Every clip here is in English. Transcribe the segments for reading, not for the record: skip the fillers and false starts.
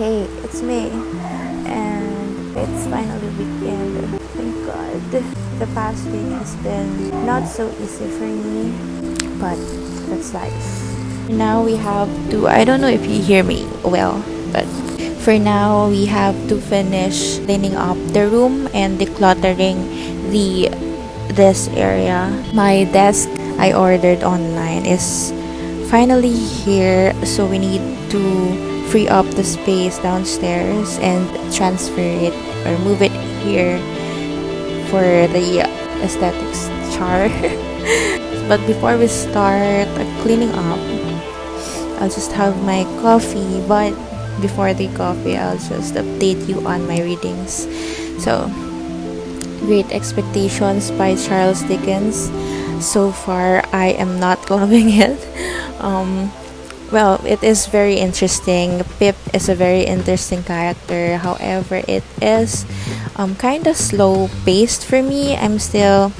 Hey, it's me, and it's finally weekend. Thank God. The past week has been not so easy for me, but that's life. Now we have to, I don't know if you hear me well, but for now we have to finish cleaning up the room and decluttering the this area. My desk I ordered online is finally here, so we need to free up the space downstairs and transfer it or move it here for the aesthetics chart. But before we start cleaning up, I'll just have my coffee. But before the coffee, I'll just update you on my readings. So, Great Expectations by Charles Dickens. So far, I am not loving it. Well, it is very interesting. Pip is a very interesting character. However, it is kind of slow paced for me. I'm still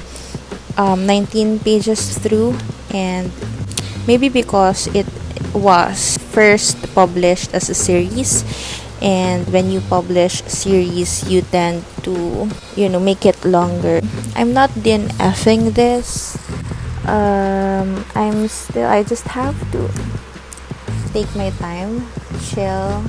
19 pages through, and maybe because it was first published as a series, and when you publish series you tend to make it longer. I'm not DNFing this. I just have to take my time, chill,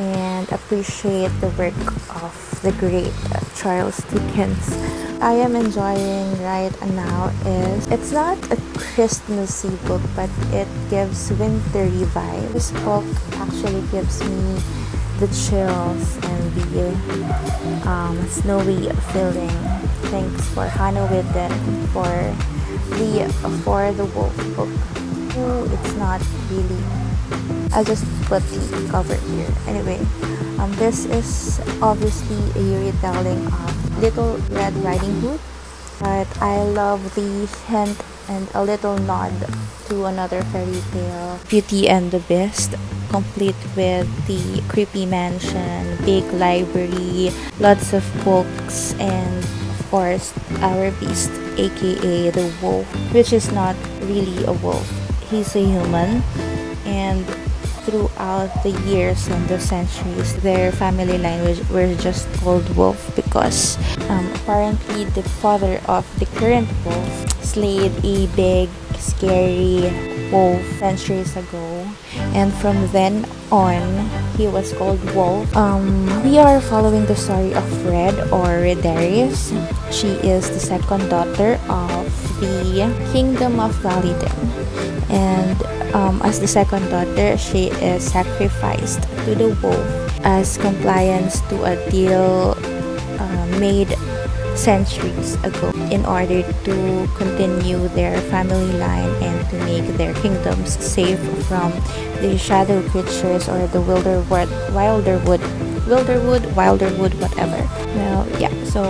and appreciate the work of the great Charles Dickens. I am enjoying right now is it's not a Christmassy book, but it gives wintry vibes. This book actually gives me the chills and the snowy feeling. Thanks for Hannah Whitten for the Wolf book. It's not really. I'll just put the cover here. Anyway, this is obviously a retelling of Little Red Riding Hood, but I love the hint and a little nod to another fairy tale, Beauty and the Beast, complete with the creepy mansion, big library, lots of books, and of course our beast, aka the wolf, which is not really a wolf. He's a human, and throughout the years and the centuries, their family line were just called Wolf because apparently the father of the current wolf slayed a big, scary wolf centuries ago, and from then on, he was called Wolf. We are following the story of Red or Redarius. She is the second daughter of the Kingdom of Validin, and as the second daughter, she is sacrificed to the wolf as compliance to a deal made centuries ago in order to continue their family line and to make their kingdoms safe from the shadow creatures or the wilderwood, whatever. Well, yeah, so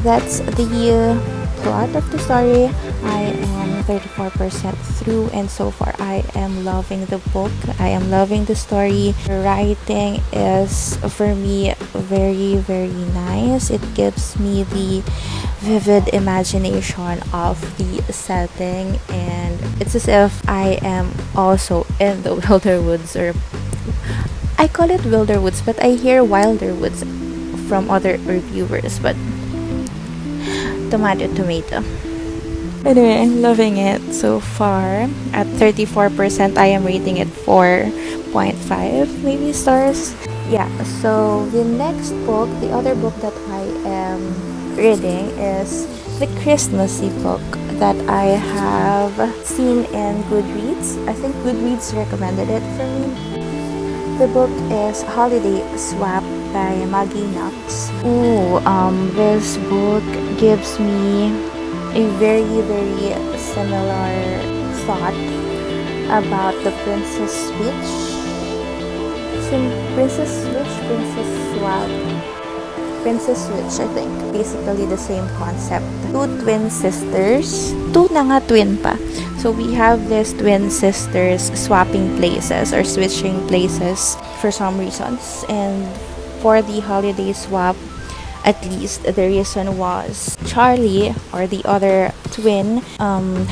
that's the plot of the story. I am 34% through, and so far I am loving the book. I am loving the story. The writing is for me very, very nice. It gives me the vivid imagination of the setting, and it's as if I am also in the Wilderwoods, or I call it Wilderwoods, but I hear Wilderwoods from other reviewers, but tomato. Anyway, I'm loving it so far. At 34%, I am rating it 4.5 maybe stars. Yeah, so the next book, the other book that I am reading is the Christmassy book that I have seen in Goodreads. I think Goodreads recommended it for me. The book is Holiday Swap by Maggie Knox. Oh, this book gives me a very, very similar thought about the Princess Switch. Princess Switch, Princess Swap, Princess Switch, I think. Basically the same concept. Two twin sisters. Two na nga twin pa. So we have these twin sisters swapping places or switching places for some reasons. And for the holiday swap, at least the reason was Charlie, or the other twin,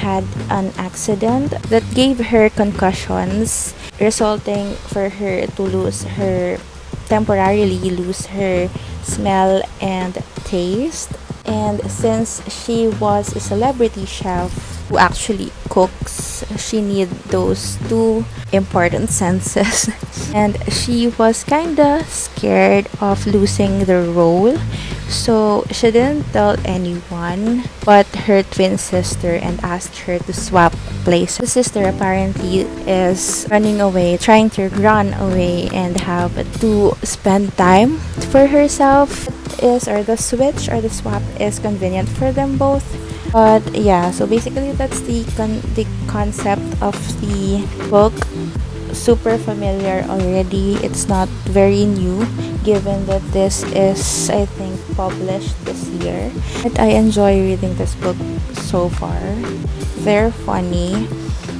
had an accident that gave her concussions, resulting for her to temporarily lose her smell and taste. And since she was a celebrity chef who actually cooks, she need those two important senses. And she was kinda scared of losing the role, so she didn't tell anyone but her twin sister and asked her to swap places. The sister apparently is running away, trying to run away and have to spend time for herself. The switch or the swap is convenient for them both. But yeah, so basically that's the concept of the book. Super familiar already. It's not very new, given that this is, I think, published this year. But I enjoy reading this book so far. They're funny.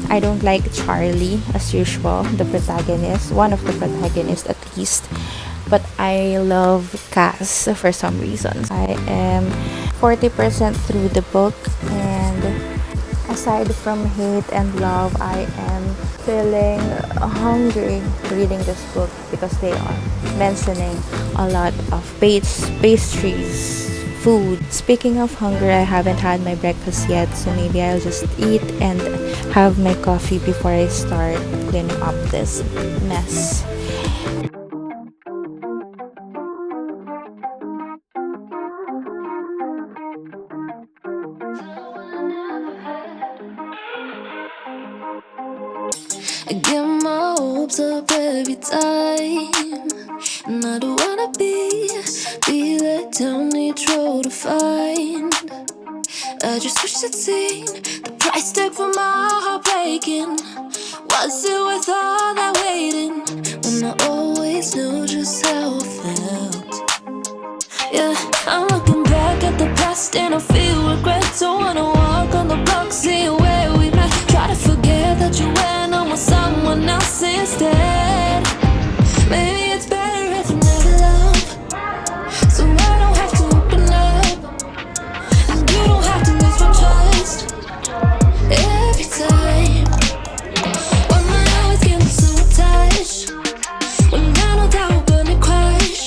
I don't like Charlie, as usual, the protagonist, one of the protagonists at least. But I love Cass for some reasons. I am 40% through the book, and aside from hate and love, I am feeling hungry reading this book because they are mentioning a lot of pastries, food. Speaking of hunger, I haven't had my breakfast yet, so maybe I'll just eat and have my coffee before I start cleaning up this mess. I get my hopes up every time, and I don't wanna be let down each road to find. I just wish I'd seen the price tag for my heart breaking. Was it worth all that waiting, when I always knew just how I felt? Yeah, I'm looking back at the past and I feel regret. Don't wanna walk on the block, see where we met. Try to forget that you went on with someone else instead. Maybe it's better if I never love, so I don't have to open up, and you don't have to lose my trust every time. Why am I always getting so attached, when I know that we're gonna crash?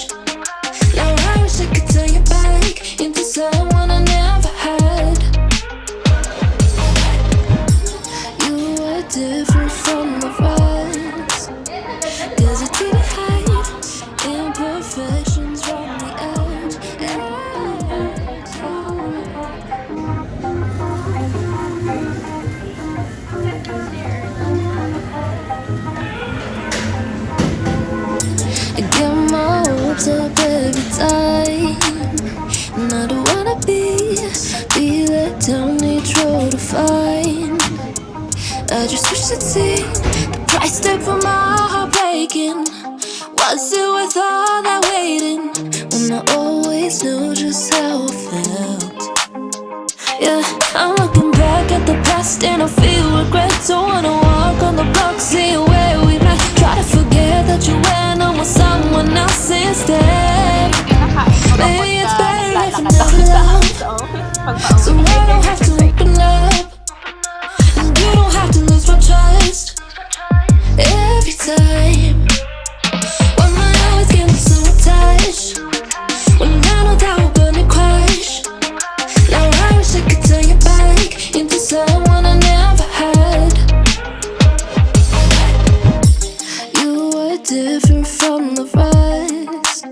Now I wish I could turn you back into someone I never had. You were different from the rest, 'cause you didn't hide imperfections from the edge. I get my hopes up every time, and I don't wanna be let down each road to find. I just wish I'd seen the price tag for my heart breaking. Was it worth all that waiting, when I always knew just how I felt? Yeah, I'm looking back at the past and I feel regret. Don't wanna walk on the block, see where we met. Try to forget that you went on with someone else instead. Maybe it's better if I never love, so I don't have to open up, and you don't have to lose my trust every time. Why am I always getting so attached, when I know that we're gonna crash? Now I wish I could turn you back into someone I never had. You were different from the rest,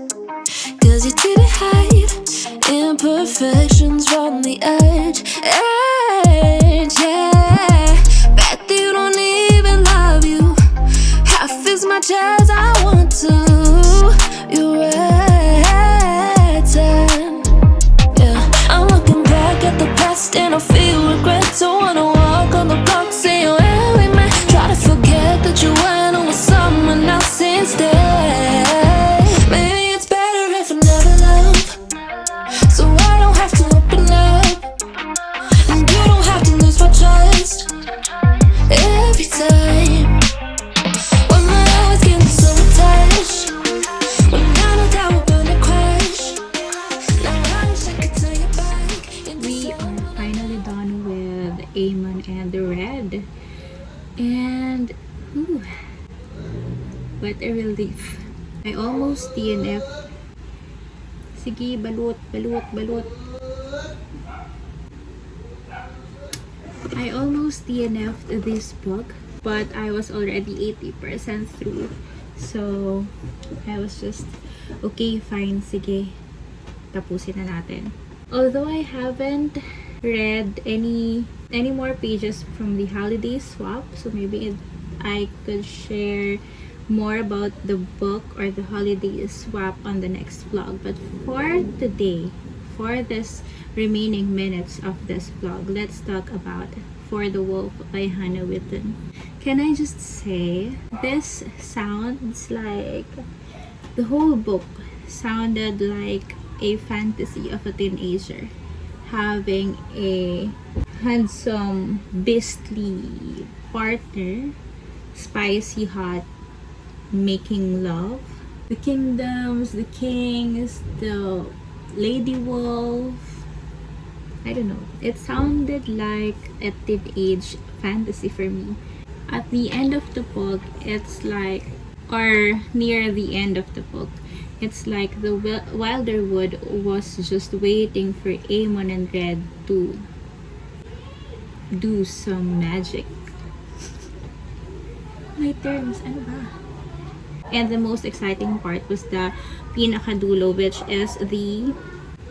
'cause you didn't hide imperfections from the edge. Yeah, bet you don't even love you half as much as I want to. You're right. and red. And ooh, what a relief. I almost DNF. Sige, balut, balut, balut. I almost DNF'd this book, but I was already 80% through. So, I was just, okay, fine, sige, tapusin na natin. Although I haven't read any more pages from the holiday swap, so maybe I could share more about the book or the holiday swap on the next vlog. But for today, for this remaining minutes of this vlog, let's talk about For the Wolf by Hannah Witten. Can I just say, this sounds like, the whole book sounded like a fantasy of a teenager having a handsome, beastly partner, spicy hot, making love. The kingdoms, the kings, the lady wolf. I don't know. It sounded like a teenage fantasy for me. At the end of the book, it's like, or near the end of the book, it's like the Wilderwood was just waiting for Aemon and Red to do some magic. My terms, ano ba? And the most exciting part was the pinakadulo, which is the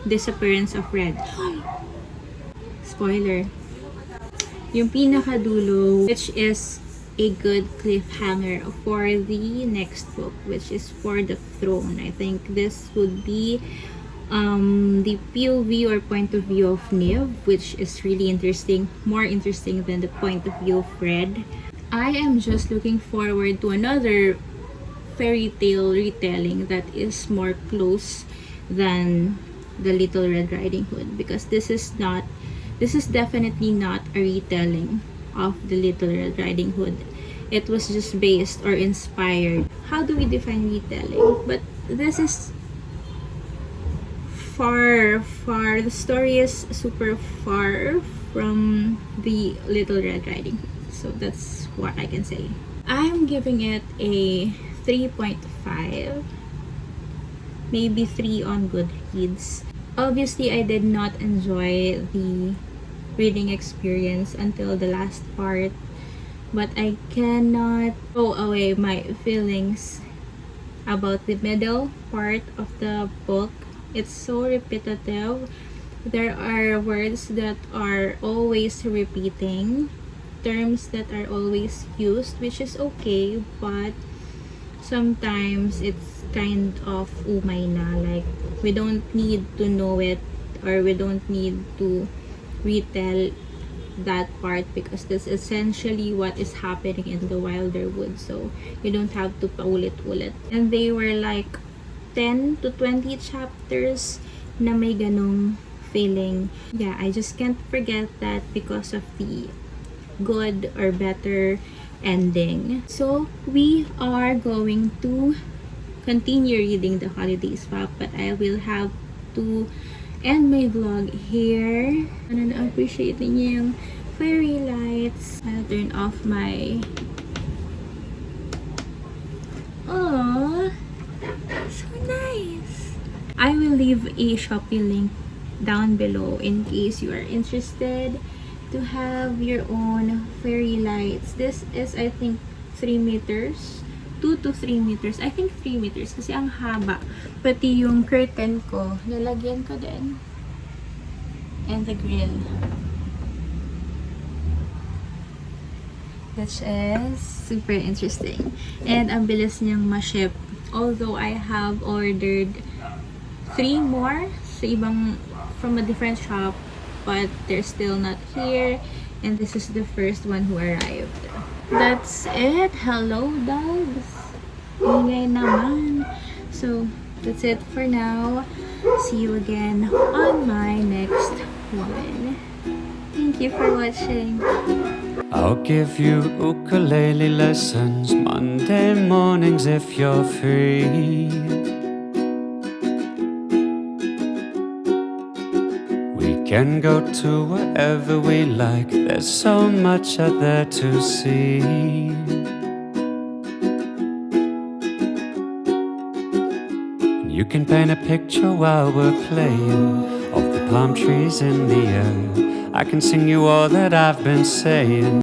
disappearance of Red. Spoiler. Yung pinakadulo, which is a good cliffhanger for the next book, which is For the Throne. I think this would be the POV or point of view of Niv, which is really interesting, more interesting than the point of view of Red. I am just looking forward to another fairy tale retelling that is more close than the Little Red Riding Hood, because this is definitely not a retelling of the Little Red Riding Hood. It was just based or inspired. How do we define retelling? But this is far, the story is super far from the Little Red Riding Hood. So that's what I can say. I'm giving it a 3.5, maybe 3 on Goodreads. Obviously, I did not enjoy the reading experience until the last part, but I cannot throw away my feelings about the middle part of the book. It's so repetitive. There are words that are always repeating, terms that are always used, which is okay, but sometimes it's kind of umay na, like we don't need to know it, or we don't need to retell that part, because that's essentially what is happening in the Wilderwood, so you don't have to paulit-ulit. And they were like 10 to 20 chapters na may ganong feeling. Yeah, I just can't forget that because of the good or better ending. So we are going to continue reading the holiday swap, but I will have to end my vlog here. Ano, na-appreciate niyo yung fairy lights. I'll turn off my... Aww, so nice. I will leave a Shopee link down below in case you are interested to have your own fairy lights. This is, I think, 3 meters. 2 to 3 meters. I think 3 meters kasi ang haba. Pati yung curtain ko, lalagyan ko din. And the grill. Which is super interesting. And ang bilis niyang ma-ship. Although I have ordered 3 more sa ibang, from a different shop, but they're still not here. And this is the first one who arrived. That's it. Hello, dogs. Ingay naman. So, that's it for now. See you again on my next one. Thank you for watching. I'll give you ukulele lessons Monday mornings if you're free. We can go to wherever we like. There's so much out there to see. And you can paint a picture while we're playing of the palm trees in the air. I can sing you all that I've been saying.